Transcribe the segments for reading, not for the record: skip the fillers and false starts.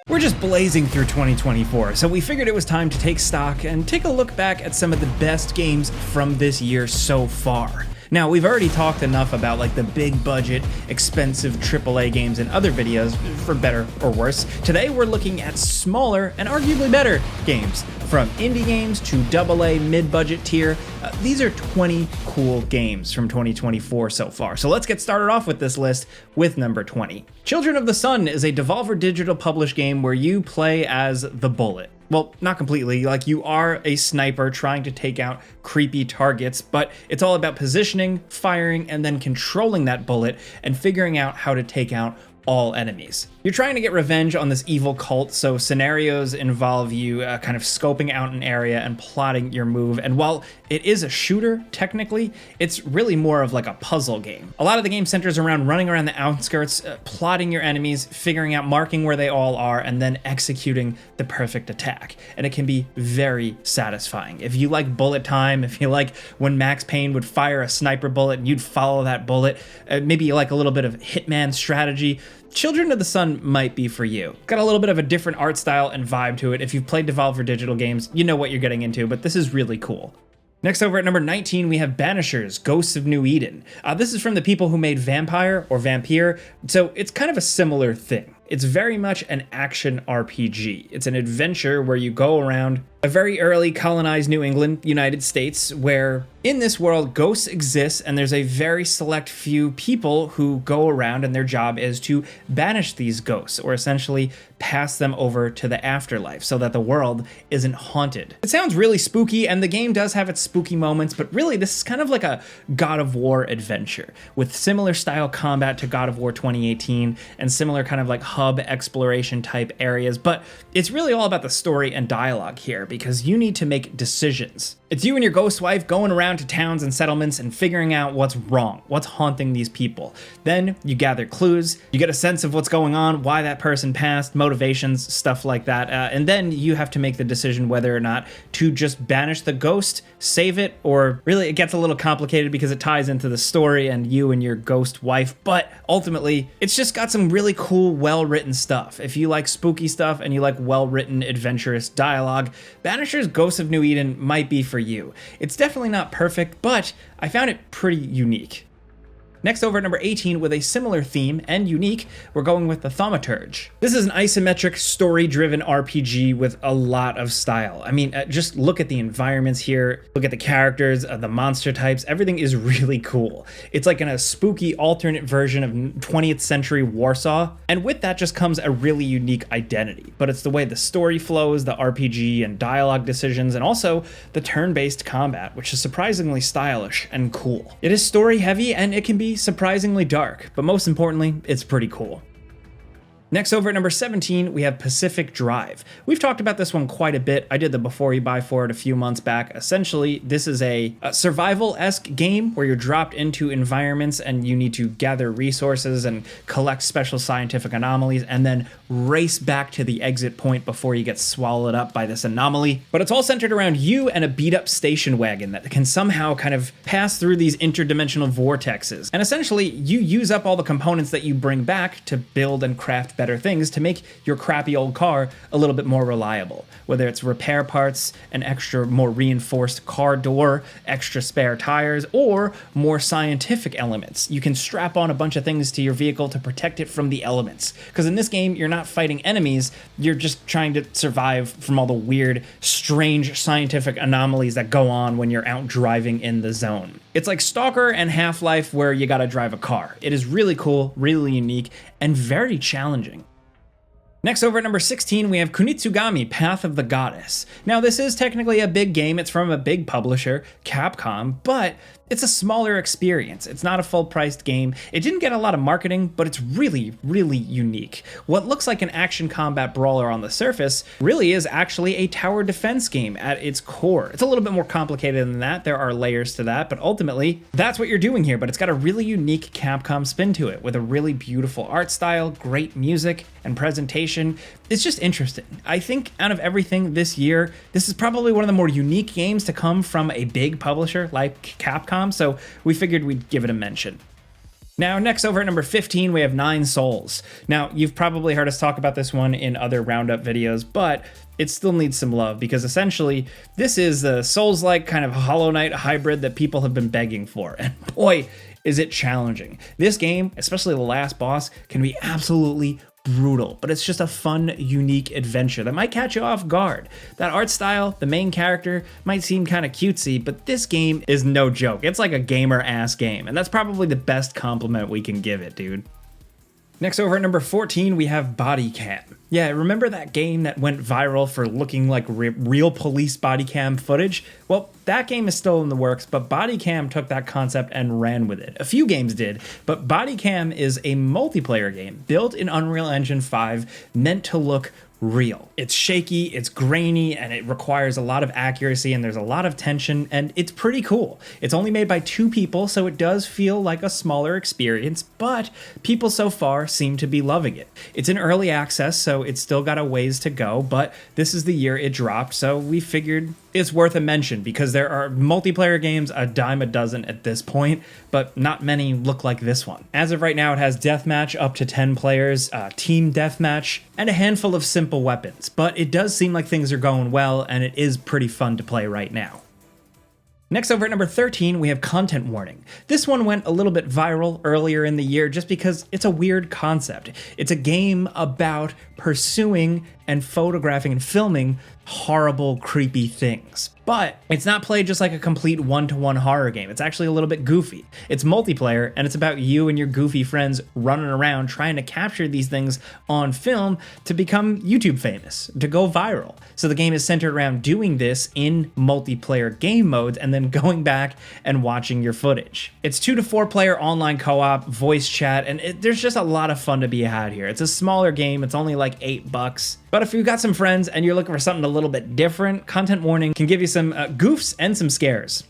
We're just blazing through 2024, so we figured it was time to take stock and take a look back at some of the best games from this year so far. Now, we've already talked enough about like the big budget, expensive AAA games in other videos, for better or worse. Today we're looking at smaller and arguably better games, from indie games to AA mid-budget tier. These are 20 cool games from 2024 so far. So let's get started off with this list with number 20. Children of the Sun is a Devolver Digital published game where you play as the Bullet. Well, not completely, like you are a sniper trying to take out creepy targets, but it's all about positioning, firing, and then controlling that bullet and figuring out how to take out all enemies. You're trying to get revenge on this evil cult, so scenarios involve you kind of scoping out an area and plotting your move, and while it is a shooter, technically, it's really more of like a puzzle game. A lot of the game centers around running around the outskirts, plotting your enemies, figuring out, marking where they all are, and then executing the perfect attack, and it can be very satisfying. If you like bullet time, if you like when Max Payne would fire a sniper bullet and you'd follow that bullet, maybe you like a little bit of Hitman strategy, Children of the Sun might be for you. Got a little bit of a different art style and vibe to it. If you've played Devolver Digital games, you know what you're getting into, but this is really cool. Next, over at number 19, we have Banishers, Ghosts of New Eden. This is from the people who made Vampire or Vampire, so it's kind of a similar thing. It's very much an action RPG. It's an adventure where you go around a very early colonized New England, United States, where in this world, ghosts exist, and there's a very select few people who go around, and their job is to banish these ghosts, or essentially pass them over to the afterlife so that the world isn't haunted. It sounds really spooky, and the game does have its spooky moments, but really this is kind of like a God of War adventure, with similar style combat to God of War 2018, and similar kind of like hub exploration type areas, but it's really all about the story and dialogue here, because you need to make decisions. It's you and your ghost wife going around to towns and settlements and figuring out what's wrong, what's haunting these people. Then you gather clues, you get a sense of what's going on, why that person passed, motivations, stuff like that, and then you have to make the decision whether or not to just banish the ghost, save it, or really it gets a little complicated because it ties into the story and you and your ghost wife, but ultimately it's just got some really cool, well-written stuff. If you like spooky stuff and you like well-written, adventurous dialogue, Banishers Ghosts of New Eden might be for you. It's definitely not perfect, but I found it pretty unique. Next, over at number 18, with a similar theme and unique, we're going with the Thaumaturge. This is an isometric, story-driven RPG with a lot of style. I mean, just look at the environments here, look at the characters, the monster types, everything is really cool. It's like in a spooky alternate version of 20th century Warsaw, and with that just comes a really unique identity. But it's the way the story flows, the RPG and dialogue decisions, and also the turn-based combat, which is surprisingly stylish and cool. It is story-heavy, and it can be surprisingly dark, but most importantly, it's pretty cool. Next, over at number 17, we have Pacific Drive. We've talked about this one quite a bit. I did the Before You Buy for it a few months back. Essentially, this is a survival-esque game where you're dropped into environments and you need to gather resources and collect special scientific anomalies and then race back to the exit point before you get swallowed up by this anomaly. But it's all centered around you and a beat-up station wagon that can somehow kind of pass through these interdimensional vortexes. And essentially, you use up all the components that you bring back to build and craft better things to make your crappy old car a little bit more reliable. Whether it's repair parts, an extra, more reinforced car door, extra spare tires, or more scientific elements. You can strap on a bunch of things to your vehicle to protect it from the elements. Because in this game, you're not fighting enemies, you're just trying to survive from all the weird, strange scientific anomalies that go on when you're out driving in the zone. It's like Stalker and Half-Life where you gotta drive a car. It is really cool, really unique, and very challenging. Next, over at number 16, we have KunitsuGami, Path of the Goddess. Now, this is technically a big game. It's from a big publisher, Capcom, but it's a smaller experience. It's not a full-priced game. It didn't get a lot of marketing, but it's really, really unique. What looks like an action combat brawler on the surface really is actually a tower defense game at its core. It's a little bit more complicated than that. There are layers to that, but ultimately, that's what you're doing here, but it's got a really unique Capcom spin to it with a really beautiful art style, great music, and presentation. It's just interesting. I think out of everything this year, this is probably one of the more unique games to come from a big publisher like Capcom, so we figured we'd give it a mention. Now, next over at number 15, we have 9 Souls. Now, you've probably heard us talk about this one in other roundup videos, but it still needs some love because essentially this is the Souls-like kind of Hollow Knight hybrid that people have been begging for. And boy, is it challenging. This game, especially the last boss, can be absolutely brutal, but it's just a fun, unique adventure that might catch you off guard. That art style, the main character, might seem kind of cutesy, but this game is no joke. It's like a gamer-ass game, and that's probably the best compliment we can give it, dude. Next over at number 14, we have Bodycam. Yeah, remember that game that went viral for looking like real police bodycam footage? Well, that game is still in the works, but Bodycam took that concept and ran with it. A few games did, but Bodycam is a multiplayer game built in Unreal Engine 5 meant to look real. It's shaky, it's grainy, and it requires a lot of accuracy, and there's a lot of tension, and it's pretty cool. It's only made by 2 people, so it does feel like a smaller experience, but people so far seem to be loving it. It's in early access, so it's still got a ways to go, but this is the year it dropped, so we figured it's worth a mention because there are multiplayer games a dime a dozen at this point, but not many look like this one. As of right now, it has deathmatch up to 10 players, team deathmatch, and a handful of simple weapons, but it does seem like things are going well, and it is pretty fun to play right now. Next over at number 13, we have Content Warning. This one went a little bit viral earlier in the year just because it's a weird concept. It's a game about pursuing and photographing and filming horrible, creepy things. But it's not played just like a complete one-to-one horror game. It's actually a little bit goofy. It's multiplayer, and it's about you and your goofy friends running around trying to capture these things on film to become YouTube famous, to go viral. So the game is centered around doing this in multiplayer game modes and then going back and watching your footage. It's 2 to 4 player online co-op, voice chat, and there's just a lot of fun to be had here. It's a smaller game. It's only like $8. But if you've got some friends and you're looking for something a little bit different, Content Warning can give you some goofs and some scares.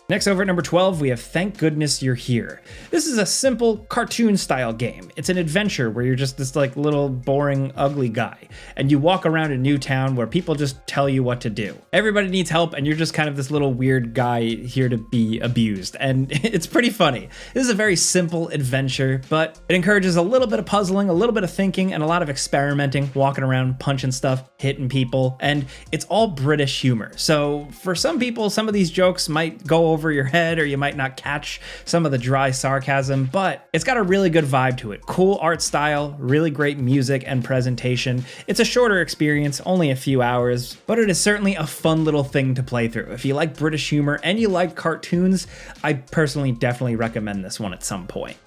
Next over at number 12, we have Thank Goodness You're Here. This is a simple cartoon style game. It's an adventure where you're just this like little boring ugly guy and you walk around a new town where people just tell you what to do. Everybody needs help and you're just kind of this little weird guy here to be abused, and it's pretty funny. This is a very simple adventure, but it encourages a little bit of puzzling, a little bit of thinking, and a lot of experimenting, walking around, punching stuff, hitting people, and it's all British humor. So for some people, some of these jokes might go over your head or you might not catch some of the dry sarcasm, but it's got a really good vibe to it. Cool art style, really great music and presentation. It's a shorter experience, only a few hours, but it is certainly a fun little thing to play through. If you like British humor and you like cartoons, I personally definitely recommend this one at some point.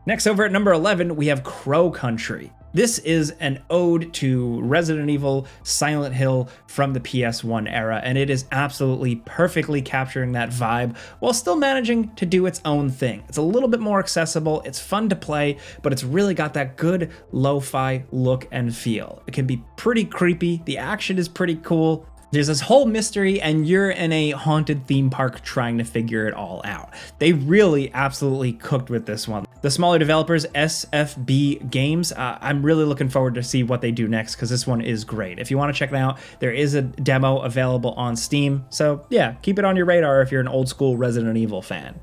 Next over at number 11, we have Crow Country. This is an ode to Resident Evil, Silent Hill from the PS1 era, and it is absolutely perfectly capturing that vibe while still managing to do its own thing. It's a little bit more accessible, it's fun to play, but it's really got that good lo-fi look and feel. It can be pretty creepy, the action is pretty cool. There's this whole mystery and you're in a haunted theme park trying to figure it all out. They really absolutely cooked with this one. The smaller developers, SFB Games, I'm really looking forward to see what they do next because this one is great. If you want to check it out, there is a demo available on Steam. So yeah, keep it on your radar if you're an old school Resident Evil fan.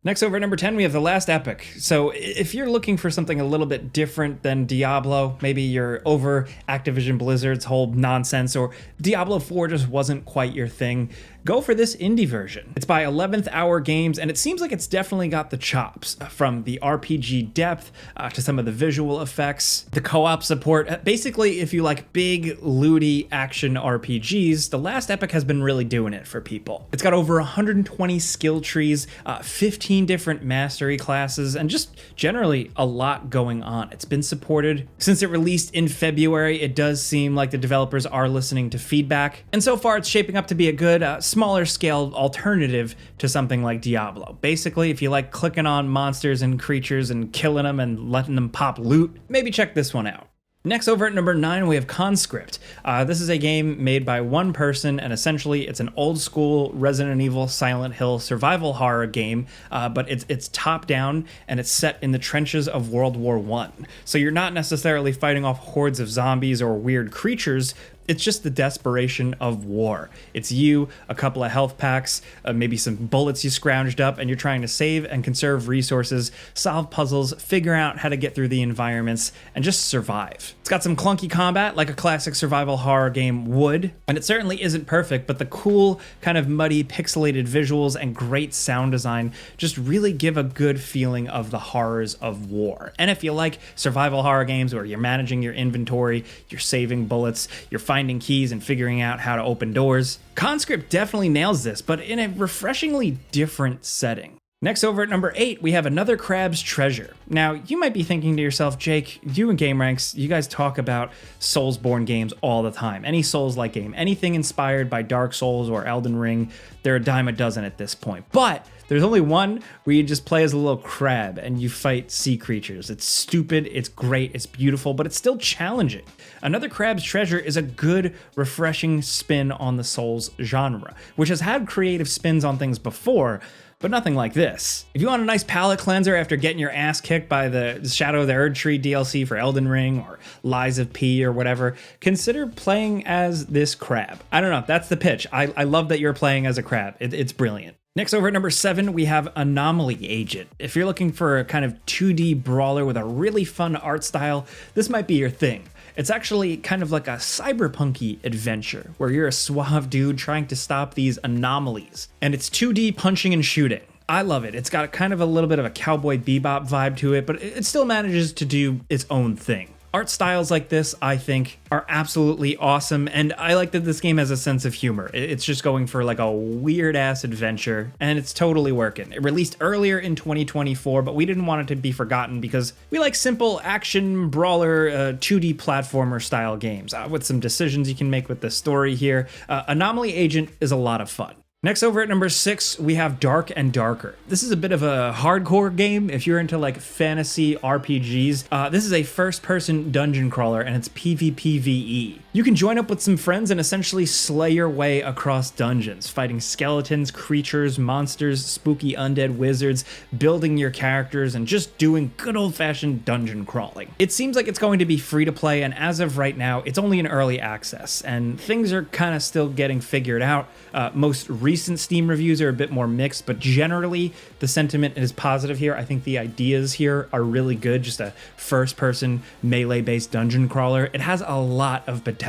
Next over at number 10, we have The Last Epoch. So if you're looking for something a little bit different than Diablo, maybe you're over Activision Blizzard's whole nonsense, or Diablo 4 just wasn't quite your thing, go for this indie version. It's by 11th Hour Games, and it seems like it's definitely got the chops, from the RPG depth to some of the visual effects, the co-op support. Basically, if you like big, looty action RPGs, The Last Epoch has been really doing it for people. It's got over 120 skill trees, 15 different mastery classes, and just generally a lot going on. It's been supported since it released in February. It does seem like the developers are listening to feedback, and so far it's shaping up to be a good, smaller scale alternative to something like Diablo. Basically, if you like clicking on monsters and creatures and killing them and letting them pop loot, maybe check this one out. Next over at number 9, we have Conscript. This is a game made by one person, and essentially it's an old school Resident Evil Silent Hill survival horror game, but it's top down and it's set in the trenches of World War I. So you're not necessarily fighting off hordes of zombies or weird creatures It's just the desperation of war. It's you, a couple of health packs, maybe some bullets you scrounged up, and you're trying to save and conserve resources, solve puzzles, figure out how to get through the environments, and just survive. It's got some clunky combat like a classic survival horror game would, and it certainly isn't perfect, but the cool, kind of muddy, pixelated visuals and great sound design just really give a good feeling of the horrors of war. And if you like survival horror games where you're managing your inventory, you're saving bullets, you're finding keys and figuring out how to open doors, Conscript definitely nails this, but in a refreshingly different setting. Next, over at number 8, we have Another Crab's Treasure. Now, you might be thinking to yourself, Jake, you and gameranx, you guys talk about Soulsborne games all the time. Any Souls-like game, anything inspired by Dark Souls or Elden Ring, they're a dime a dozen at this point. But there's only one where you just play as a little crab and you fight sea creatures. It's stupid, it's great, it's beautiful, but it's still challenging. Another Crab's Treasure is a good, refreshing spin on the Souls genre, which has had creative spins on things before, but nothing like this. If you want a nice palate cleanser after getting your ass kicked by the Shadow of the Erdtree DLC for Elden Ring or Lies of P or whatever, consider playing as this crab. I don't know, that's the pitch. I love that you're playing as a crab. It's brilliant. Next, over at number 7, we have Anomaly Agent. If you're looking for a kind of 2D brawler with a really fun art style, this might be your thing. It's actually kind of like a cyberpunky adventure where you're a suave dude trying to stop these anomalies. And it's 2D punching and shooting. I love it. It's got kind of a little bit of a Cowboy Bebop vibe to it, but it still manages to do its own thing. Art styles like this, I think, are absolutely awesome, and I like that this game has a sense of humor. It's just going for like a weird-ass adventure, and it's totally working. It released earlier in 2024, but we didn't want it to be forgotten because we like simple action, brawler, 2D platformer style games with some decisions you can make with the story here. Anomaly Agent is a lot of fun. Next, over at number 6, we have Dark and Darker. This is a bit of a hardcore game if you're into like fantasy RPGs. This is a first-person dungeon crawler and it's PvPvE. You can join up with some friends and essentially slay your way across dungeons, fighting skeletons, creatures, monsters, spooky undead wizards, building your characters, and just doing good old-fashioned dungeon crawling. It seems like it's going to be free to play, and as of right now, it's only in early access, and things are kind of still getting figured out. Most recent Steam reviews are a bit more mixed, but generally the sentiment is positive here. I think the ideas here are really good. Just a first-person melee-based dungeon crawler. It has a lot of potential.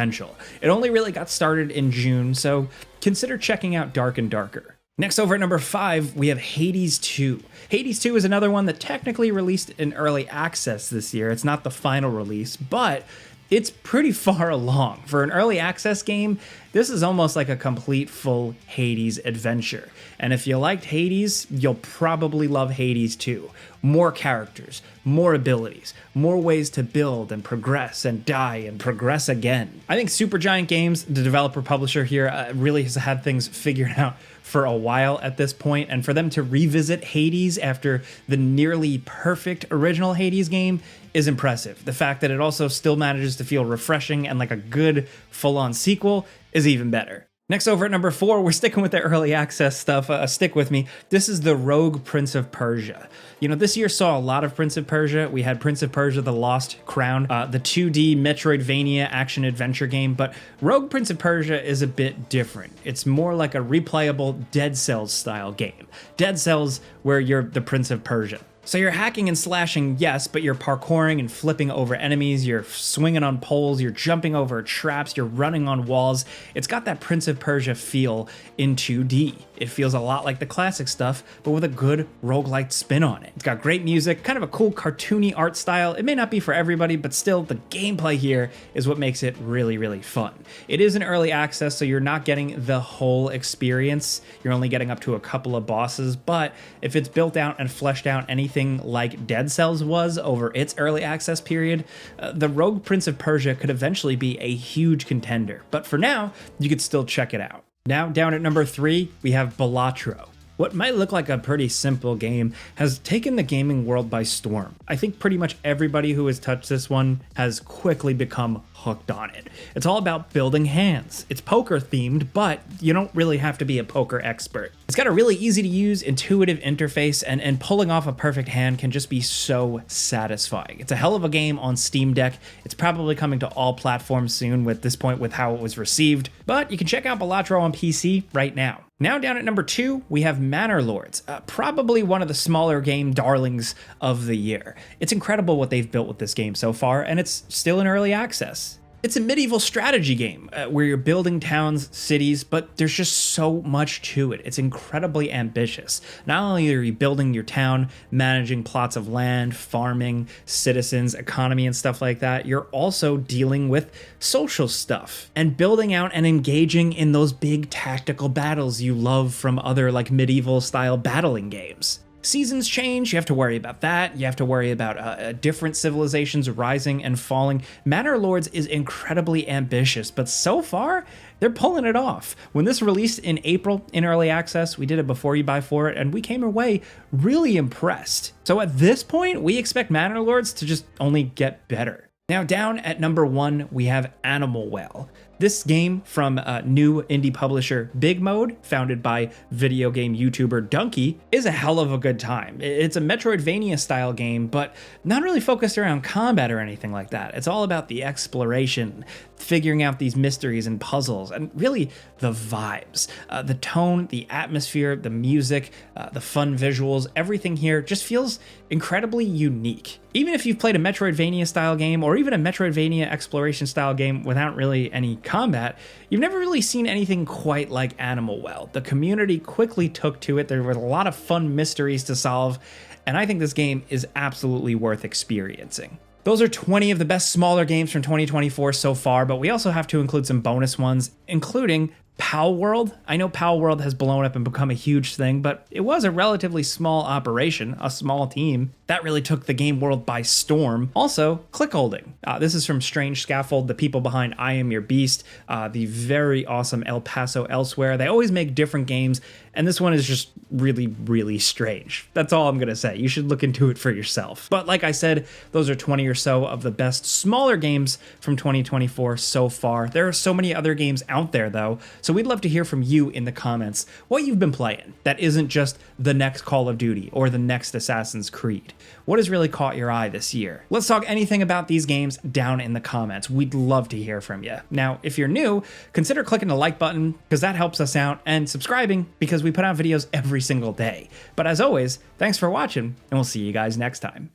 It only really got started in June, so consider checking out Dark and Darker. Next, over at number 5, we have Hades 2. Hades 2 is another one that technically released in early access this year. It's not the final release, but it's pretty far along. For an early access game, this is almost like a complete full Hades adventure. And if you liked Hades, you'll probably love Hades 2. More characters, more abilities, more ways to build and progress and die and progress again. I think Supergiant Games, the developer publisher here, really has had things figured out for a while at this point, and for them to revisit Hades after the nearly perfect original Hades game is impressive. The fact that it also still manages to feel refreshing and like a good full-on sequel is even better. Next, over at number 4, we're sticking with the early access stuff. Stick with me. This is the Rogue Prince of Persia. You know, this year saw a lot of Prince of Persia. We had Prince of Persia: The Lost Crown, the 2D Metroidvania action-adventure game, but Rogue Prince of Persia is a bit different. It's more like a replayable Dead Cells-style game. Dead Cells, where you're the Prince of Persia. So you're hacking and slashing, yes, but you're parkouring and flipping over enemies, you're swinging on poles, you're jumping over traps, you're running on walls. It's got that Prince of Persia feel in 2D. It feels a lot like the classic stuff, but with a good roguelite spin on it. It's got great music, kind of a cool cartoony art style. It may not be for everybody, but still, the gameplay here is what makes it really, really fun. It is in early access, so you're not getting the whole experience. You're only getting up to a couple of bosses, but if it's built out and fleshed out anything like Dead Cells was over its early access period, the Rogue Prince of Persia could eventually be a huge contender. But for now, you could still check it out. Now, down at number 3, we have Balatro. What might look like a pretty simple game has taken the gaming world by storm. I think pretty much everybody who has touched this one has quickly become hooked on it. It's all about building hands. It's poker themed, but you don't really have to be a poker expert. It's got a really easy to use, intuitive interface, and pulling off a perfect hand can just be so satisfying. It's a hell of a game on Steam Deck. It's probably coming to all platforms soon at this point with how it was received, but you can check out Balatro on PC right now. Now down at number 2, we have Manor Lords, probably one of the smaller game darlings of the year. It's incredible what they've built with this game so far, and it's still in early access. It's a medieval strategy game where you're building towns, cities, but there's just so much to it. It's incredibly ambitious. Not only are you building your town, managing plots of land, farming, citizens, economy, and stuff like that, you're also dealing with social stuff and building out and engaging in those big tactical battles you love from other like medieval style battling games. Seasons change, you have to worry about that. You have to worry about different civilizations rising and falling. Manor Lords is incredibly ambitious, but so far, they're pulling it off. When this released in April in early access, we did it before you buy for it, and we came away really impressed. So at this point, we expect Manor Lords to just only get better. Now down at number 1, we have Animal Well. This game from new indie publisher Big Mode, founded by video game YouTuber Donkey, is a hell of a good time. It's a Metroidvania style game, but not really focused around combat or anything like that. It's all about the exploration, figuring out these mysteries and puzzles, and really the vibes. The tone, the atmosphere, the music, the fun visuals, everything here just feels incredibly unique. Even if you've played a Metroidvania style game or even a Metroidvania exploration style game without really any combat, you've never really seen anything quite like Animal Well. The community quickly took to it. There were a lot of fun mysteries to solve, and I think this game is absolutely worth experiencing. Those are 20 of the best smaller games from 2024 so far, but we also have to include some bonus ones, including Pal World. I know Pal World has blown up and become a huge thing, but it was a relatively small operation, a small team. That really took the game world by storm. Also, Click Holding. This is from Strange Scaffold, the people behind I Am Your Beast, the very awesome El Paso Elsewhere. They always make different games, and this one is just really, really strange. That's all I'm gonna say. You should look into it for yourself. But like I said, those are 20 or so of the best smaller games from 2024 so far. There are so many other games out there though, so we'd love to hear from you in the comments what you've been playing that isn't just the next Call of Duty or the next Assassin's Creed. What has really caught your eye this year? Let's talk anything about these games down in the comments. We'd love to hear from you. Now, if you're new, consider clicking the like button because that helps us out, and subscribing because we put out videos every single day. But as always, thanks for watching, and we'll see you guys next time.